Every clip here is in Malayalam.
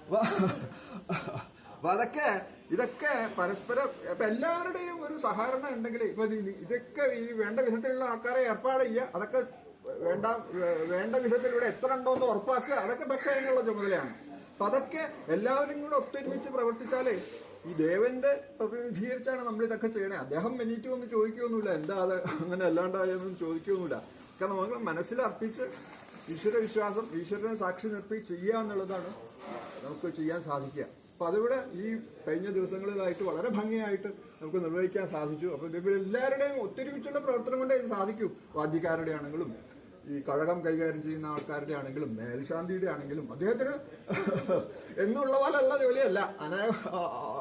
അപ്പൊ ഇതൊക്കെ പരസ്പരം ഇപ്പൊ എല്ലാവരുടെയും ഒരു സഹകരണം ഉണ്ടെങ്കിൽ ഇപ്പൊ ഇതൊക്കെ ഈ വേണ്ട വിധത്തിലുള്ള ആൾക്കാരെ ഏർപ്പാട് ചെയ്യുക, അതൊക്കെ വേണ്ട വിധത്തിൽ ഇവിടെ എത്ര ഉണ്ടോ എന്ന് ഉറപ്പാക്കുക, അതൊക്കെ ഭക്തനുള്ള ചുമതലയാണ്. അപ്പൊ അതൊക്കെ എല്ലാവരും കൂടെ ഒത്തൊരുമിച്ച് പ്രവർത്തിച്ചാലേ ഈ ദേവന്റെ പ്രതിനിധീകരിച്ചാണ് നമ്മൾ ഇതൊക്കെ ചെയ്യണേ. അദ്ദേഹം എണീറ്റ് വന്ന് ചോദിക്കുകയൊന്നുമില്ല, എന്താ അത് അങ്ങനെ അല്ലാണ്ടായെന്നും ചോദിക്കുകയൊന്നുമില്ല. കാരണം നമ്മൾ മനസ്സിലർപ്പിച്ച് ഈശ്വര വിശ്വാസം, ഈശ്വരനെ സാക്ഷി നിർത്തി ചെയ്യുക എന്നുള്ളതാണ് നമുക്ക് ചെയ്യാൻ സാധിക്കുക. അപ്പൊ അതിവിടെ ഈ കഴിഞ്ഞ ദിവസങ്ങളിലായിട്ട് വളരെ ഭംഗിയായിട്ട് നമുക്ക് നിർവഹിക്കാൻ സാധിച്ചു. അപ്പൊ എല്ലാവരുടെയും ഒത്തൊരുമിച്ചുള്ള പ്രവർത്തനം കൊണ്ടേ ഇത് സാധിക്കൂ. വാദ്യക്കാരുടെ ആണെങ്കിലും ഈ കഴകം കൈകാര്യം ചെയ്യുന്ന ആൾക്കാരുടെ ആണെങ്കിലും മേൽശാന്തിയുടെ ആണെങ്കിലും അദ്ദേഹത്തിന് എന്നുള്ള പോലെയുള്ള ജോലിയല്ല,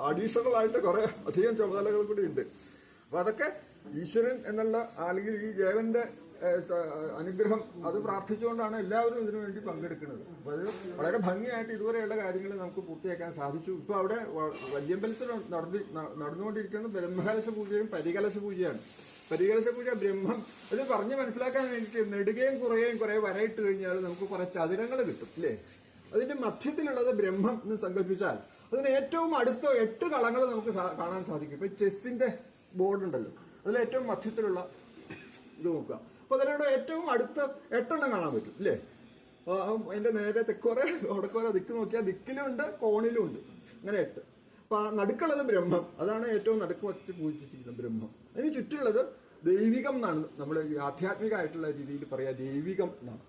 അഡീഷണൽ ആയിട്ട് കുറെ അധികം ചുമതലകൾ കൂടി ഉണ്ട്. അപ്പൊ അതൊക്കെ ഈശ്വരൻ എന്നുള്ള അല്ലെങ്കിൽ ഈ ദേവന്റെ അനുഗ്രഹം അത് പ്രാർത്ഥിച്ചുകൊണ്ടാണ് എല്ലാവരും ഇതിനു വേണ്ടി പങ്കെടുക്കുന്നത്. അപ്പൊ അത് വളരെ ഭംഗിയായിട്ട് ഇതുവരെയുള്ള കാര്യങ്ങൾ നമുക്ക് പൂർത്തിയാക്കാൻ സാധിച്ചു. ഇപ്പൊ അവിടെ വല്യമ്പലത്തിൽ നടന്നുകൊണ്ടിരിക്കുന്ന ബ്രഹ്മകലശ പൂജയും പരികലശ പൂജയാണ്. പരികലശ പൂജ ബ്രഹ്മം അത് പറഞ്ഞ് മനസ്സിലാക്കാൻ വേണ്ടിയിട്ട് നെടുകയും കുറേയും കുറെ വരയിട്ട് കഴിഞ്ഞാൽ നമുക്ക് കുറെ ചതുരങ്ങൾ കിട്ടും അല്ലേ. അതിന്റെ മധ്യത്തിലുള്ളത് ബ്രഹ്മം എന്ന് സങ്കല്പിച്ചാൽ അതിന് ഏറ്റവും അടുത്ത 8 കളങ്ങൾ നമുക്ക് കാണാൻ സാധിക്കും. ഇപ്പൊ ചെസ്സിന്റെ ബോർഡ് ഉണ്ടല്ലോ, അതിൽ ഏറ്റവും മധ്യത്തിലുള്ള ഇത് നോക്കുക. അപ്പൊ അതിലൂടെ ഏറ്റവും അടുത്ത 8 എണ്ണം കാണാൻ പറ്റും അല്ലേ. അതിന്റെ നേരെ തെക്കോരെ വടക്കോരെ ദിക്ക് നോക്കിയാൽ ദിക്കിലും ഉണ്ട് കോണിലും ഉണ്ട്, അങ്ങനെ 8. അപ്പൊ നടുക്കുള്ളത് ബ്രഹ്മം, അതാണ് ഏറ്റവും നടുക്ക് വച്ച് പൂജിച്ചിരിക്കുന്നത് ബ്രഹ്മം. അതിന് ചുറ്റുള്ളത് ദൈവികം എന്നാണ് നമ്മൾ ആധ്യാത്മികമായിട്ടുള്ള രീതിയിൽ പറയാ, ദൈവികം എന്നാണ്.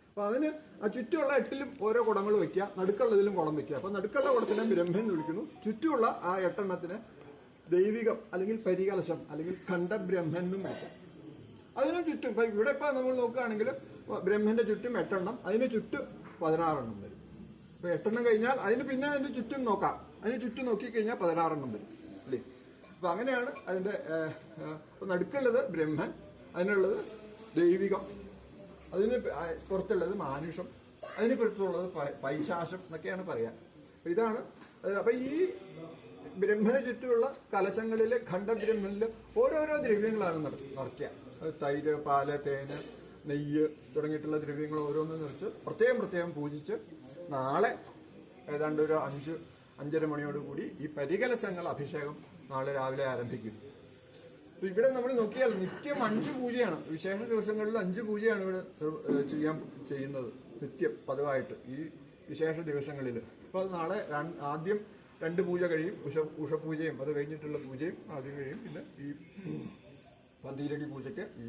അപ്പൊ അതിന് ആ ചുറ്റുമുള്ള 8ലും ഓരോ കുടങ്ങൾ വെക്കുക, നടുക്കുള്ളതിലും കുടം വെക്കുക. അപ്പൊ നടുക്കുള്ള കുടത്തിനെ ബ്രഹ്മം എന്ന് വിളിക്കുന്നു, ചുറ്റുമുള്ള ആ 8 എണ്ണത്തിന് ദൈവികം അല്ലെങ്കിൽ പരികലശം അല്ലെങ്കിൽ ഖണ്ഡബ്രഹ്മൻ എന്നും വിളിക്കാം. അതിനും ചുറ്റും ഇപ്പൊ ഇവിടെ ഇപ്പൊ നമ്മൾ നോക്കുകയാണെങ്കിൽ ബ്രഹ്മന്റെ ചുറ്റും 8 എണ്ണം, അതിന് ചുറ്റും 16 എണ്ണം വരും. ഇപ്പൊ 8 എണ്ണം കഴിഞ്ഞാൽ അതിന് പിന്നെ അതിന്റെ ചുറ്റും നോക്കാം, അതിന് ചുറ്റും നോക്കിക്കഴിഞ്ഞാൽ 16 എണ്ണം വരും അല്ലേ. അപ്പൊ അങ്ങനെയാണ് അതിന്റെ നടുക്കുള്ളത് ബ്രഹ്മൻ, അതിനുള്ളത് ദൈവികം, അതിന് പുറത്തുള്ളത് മാനുഷം, അതിന് പുറത്തുള്ളത് പൈശാശം എന്നൊക്കെയാണ് പറയാ. ഇതാണ്. അപ്പൊ ഈ ബ്രഹ്മന് ചുറ്റുമുള്ള കലശങ്ങളിലെ ഖണ്ഡബ്രഹ്മനില് ഓരോരോ ദ്രവ്യങ്ങളാണ് നിറയ്ക്കുക. തൈര്, പാല്, തേന്, നെയ്യ് തുടങ്ങിയിട്ടുള്ള ദ്രവ്യങ്ങൾ ഓരോന്നും നിറച്ച് പ്രത്യേകം പൂജിച്ച് നാളെ ഏതാണ്ട് ഒരു 5-5:30 മണിയോടുകൂടി ഈ പരികലശങ്ങൾ അഭിഷേകം നാളെ രാവിലെ ആരംഭിക്കും. ഇവിടെ നമ്മൾ നോക്കിയാൽ നിത്യം 5 പൂജയാണ്. വിശേഷ ദിവസങ്ങളിൽ 5 പൂജയാണ് ഇവിടെ ചെയ്യുന്നത് നിത്യം പതിവായിട്ട് ഈ വിശേഷ ദിവസങ്ങളിൽ. അപ്പൊ നാളെ ആദ്യം 2 പൂജ കഴിയും, ഉഷപൂജയും അത് കഴിഞ്ഞിട്ടുള്ള പൂജയും ആദ്യം കഴിയും. പിന്നെ ഈ പന്തീരടി പൂജയ്ക്ക് ഈ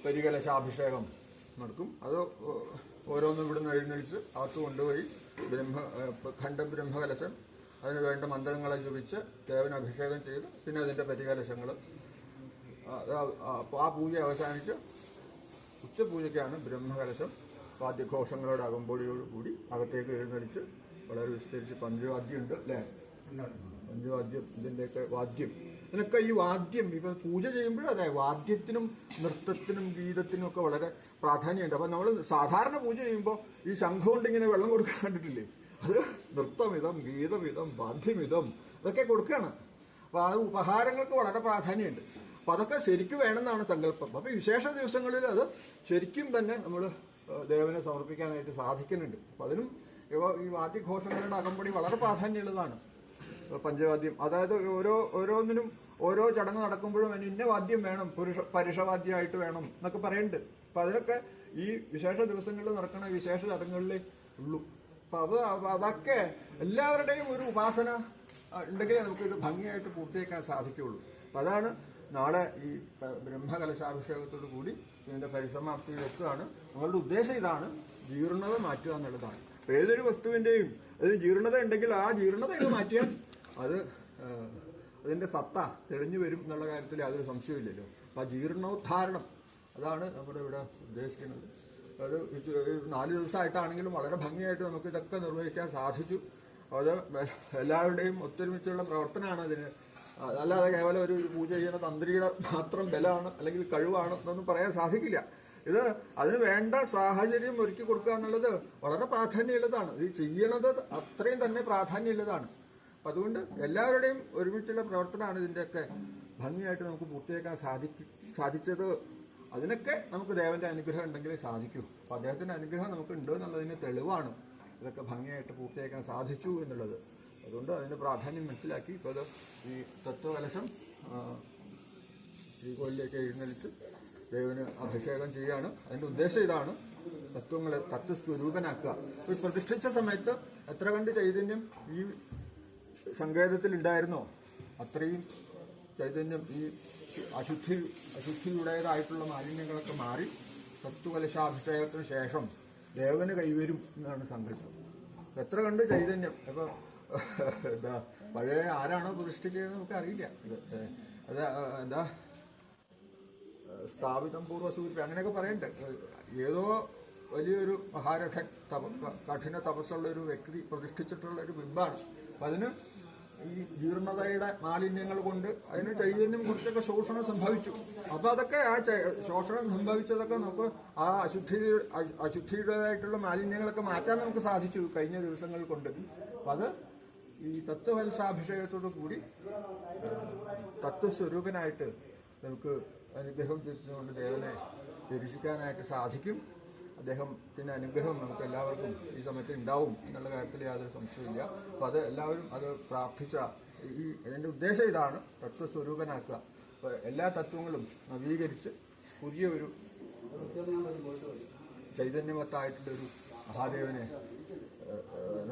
പരികലശാഭിഷേകം നടക്കും. അത് ഓരോന്നും ഇവിടുന്ന് എഴുന്നള്ളിച്ച് അകത്ത് കൊണ്ടുപോയി ഖണ്ഡബ്രഹ്മകലശം അതിന് വേണ്ട മന്ത്രങ്ങളെ ജപിച്ച് ദേവന് അഭിഷേകം ചെയ്ത് പിന്നെ അതിന്റെ പരികലശങ്ങൾ ആ പൂജ അവസാനിച്ച് ഉച്ചപൂജയ്ക്കാണ് ബ്രഹ്മകലശം വാദ്യഘോഷങ്ങളുടെ അകമ്പൊഴിയോടുകൂടി അകത്തേക്ക് എഴുന്നള്ളിച്ച് വളരെ വിസ്തരിച്ച് പഞ്ചവാദ്യമുണ്ട് അല്ലേ. പഞ്ചവാദ്യം, ഇതിന്റെയൊക്കെ വാദ്യം, ഇതിനൊക്കെ ഈ വാദ്യം ഇപ്പൊ പൂജ ചെയ്യുമ്പോഴും അതെ വാദ്യത്തിനും നൃത്തത്തിനും ഗീതത്തിനും ഒക്കെ വളരെ പ്രാധാന്യമുണ്ട്. അപ്പൊ നമ്മൾ സാധാരണ പൂജ ചെയ്യുമ്പോൾ ഈ ശംഖം കൊണ്ട് ഇങ്ങനെ വെള്ളം കൊടുക്കാൻ കണ്ടിട്ടില്ലേ, അത് നൃത്തമിതം, ഗീതമിതം, വാദ്യമിതം ഇതൊക്കെ കൊടുക്കുകയാണ്. അപ്പൊ ആ ഉപഹാരങ്ങൾക്ക് വളരെ പ്രാധാന്യമുണ്ട്. അപ്പൊ അതൊക്കെ ശരിക്കും വേണമെന്നാണ് സങ്കല്പം. അപ്പൊ വിശേഷ ദിവസങ്ങളിൽ അത് ശരിക്കും തന്നെ നമ്മൾ ദേവനെ സമർപ്പിക്കാനായിട്ട് സാധിക്കുന്നുണ്ട്. അപ്പൊ അതിനും ഈ വാദ്യഘോഷങ്ങളുടെ അകമ്പടി വളരെ പ്രാധാന്യമുള്ളതാണ്. പഞ്ചവാദ്യം, അതായത് ഓരോന്നിനും ഓരോ ചടങ്ങ് നടക്കുമ്പോഴും ഇന്ന വാദ്യം വേണം, പരുഷവാദ്യമായിട്ട് വേണം എന്നൊക്കെ പറയുന്നുണ്ട്. അപ്പൊ അതിനൊക്കെ ഈ വിശേഷ ദിവസങ്ങളിൽ നടക്കുന്ന വിശേഷ ചടങ്ങുകളിലേ ഉള്ളൂ. അപ്പൊ അതൊക്കെ എല്ലാവരുടെയും ഒരു ഉപാസന ഉണ്ടെങ്കിലേ നമുക്ക് ഇത് ഭംഗിയായിട്ട് പൂർത്തിയാക്കാൻ സാധിക്കുകയുള്ളൂ. അപ്പൊ അതാണ് നാളെ ഈ ബ്രഹ്മകലശാഭിഷേകത്തോടു കൂടി ഇതിന്റെ പരിസമാപ്തിയിലെത്തുകയാണ്. നമ്മളുടെ ഉദ്ദേശം ഇതാണ്, ജീർണത മാറ്റുക എന്നുള്ളതാണ്. ഏതൊരു വസ്തുവിന്റെയും അതിന് ജീർണത ഉണ്ടെങ്കിൽ ആ ജീർണത മാറ്റിയാൽ അത് അതിന്റെ സത്ത തെളിഞ്ഞു വരും എന്നുള്ള കാര്യത്തിൽ യാതൊരു സംശയമില്ലല്ലോ. അപ്പൊ ആ ജീർണോദ്ധാരണം അതാണ് നമ്മുടെ ഇവിടെ ഉദ്ദേശിക്കുന്നത്. അത് 4 ദിവസമായിട്ടാണെങ്കിലും വളരെ ഭംഗിയായിട്ട് നമുക്ക് ഇതൊക്കെ നിർവഹിക്കാൻ സാധിച്ചു. അത് എല്ലാവരുടെയും ഒത്തൊരുമിച്ചുള്ള പ്രവർത്തനമാണ് അതിന്. അല്ലാതെ കേവലം ഒരു പൂജ ചെയ്യുന്ന തന്ത്രിയുടെ മാത്രം ബലമാണ് അല്ലെങ്കിൽ കഴിവാണ് എന്നൊന്നും പറയാൻ സാധിക്കില്ല. ഇത് അതിന് വേണ്ട സാഹചര്യം ഒരുക്കി കൊടുക്കുക എന്നുള്ളത് വളരെ പ്രാധാന്യമുള്ളതാണ്. ഇത് ചെയ്യണത് അത്രയും തന്നെ പ്രാധാന്യമുള്ളതാണ്. അപ്പൊ അതുകൊണ്ട് എല്ലാവരുടെയും ഒരുമിച്ചുള്ള പ്രവർത്തനമാണ് ഇതിന്റെയൊക്കെ ഭംഗിയായിട്ട് നമുക്ക് പൂർത്തിയാക്കാൻ സാധിച്ചത്. അതിനൊക്കെ നമുക്ക് ദേവന്റെ അനുഗ്രഹം ഉണ്ടെങ്കിലേ സാധിക്കൂ. അപ്പൊ അദ്ദേഹത്തിന്റെ അനുഗ്രഹം നമുക്ക് ഉണ്ട് എന്നുള്ളതിന് തെളിവാണ് ഇതൊക്കെ ഭംഗിയായിട്ട് പൂർത്തിയാക്കാൻ സാധിച്ചു എന്നുള്ളത്. അതുകൊണ്ട് അതിൻ്റെ പ്രാധാന്യം മനസ്സിലാക്കി ഇപ്പോൾ അത് ഈ തത്വകലശം ശ്രീകോവിലേക്ക് എഴുന്നള്ളിച്ച് ദേവന് അഭിഷേകം ചെയ്യുകയാണ്. അതിൻ്റെ ഉദ്ദേശം ഇതാണ്, തത്വങ്ങളെ തത്വസ്വരൂപനാക്കുക. ഈ പ്രതിഷ്ഠിച്ച സമയത്ത് എത്ര കണ്ട് ചൈതന്യം ഈ സങ്കേതത്തിൽ ഉണ്ടായിരുന്നോ അത്രയും ചൈതന്യം ഈ അശുദ്ധിയുടേതായിട്ടുള്ള മാലിന്യങ്ങളൊക്കെ മാറി തത്വകലശാഭിഷേകത്തിന് ശേഷം ദേവന് കൈവരും എന്നാണ് സങ്കല്പം. എത്ര കണ്ട് ചൈതന്യം ഇപ്പൊ എന്താ പഴയ ആരാണോ പ്രതിഷ്ഠിച്ചതെന്ന് നമുക്ക് അറിയില്ല. അത് എന്താ സ്ഥാപിതം പൂർവ്വസൂര്യ അങ്ങനെയൊക്കെ പറയണ്ടേ. ഏതോ വലിയൊരു മഹാരഥൻ കഠിന തപസ്സുള്ള ഒരു വ്യക്തി പ്രതിഷ്ഠിച്ചിട്ടുള്ള ഒരു ബിംബാണ്. അപ്പം അതിന് ഈ ജീർണതയുടെ മാലിന്യങ്ങൾ കൊണ്ട് അതിന് ചൈതന്യം കുറച്ചൊക്കെ ശോഷണം സംഭവിച്ചു. അപ്പൊ അതൊക്കെ ആ ശോഷണം സംഭവിച്ചതൊക്കെ നമുക്ക് ആ അശുദ്ധിയുടേതായിട്ടുള്ള മാലിന്യങ്ങളൊക്കെ മാറ്റാൻ നമുക്ക് സാധിച്ചു കഴിഞ്ഞ ദിവസങ്ങൾ കൊണ്ട്. അപ്പൊ അത് ഈ തത്വകലശാഭിഷേകത്തോടു കൂടി തത്വസ്വരൂപനായിട്ട് നമുക്ക് അനുഗ്രഹം ചെയ്തുകൊണ്ട് ദേവനെ ദർശിക്കാനായിട്ട് സാധിക്കും. അദ്ദേഹത്തിന്റെ അനുഗ്രഹം നമുക്ക് എല്ലാവർക്കും ഈ സമയത്ത് ഉണ്ടാവും എന്നുള്ള കാര്യത്തിൽ യാതൊരു സംശയമില്ല. അപ്പം അത് എല്ലാവരും അത് പ്രാർത്ഥിച്ച ഇതിന്റെ ഉദ്ദേശം ഇതാണ്, തത്വസ്വരൂപനാക്കുക. അപ്പോൾ എല്ലാ തത്വങ്ങളും നവീകരിച്ച് പുതിയ ഒരു ചൈതന്യവത്തായിട്ടുള്ളൊരു മഹാദേവനെ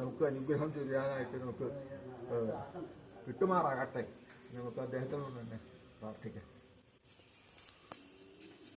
നമുക്ക് അനുഗ്രഹം ചെയ്യാനായിട്ട് നമുക്ക് കിട്ടുമാറാകട്ടെ. നമുക്ക് അദ്ദേഹത്തിനോട് തന്നെ പ്രാർത്ഥിക്കാം.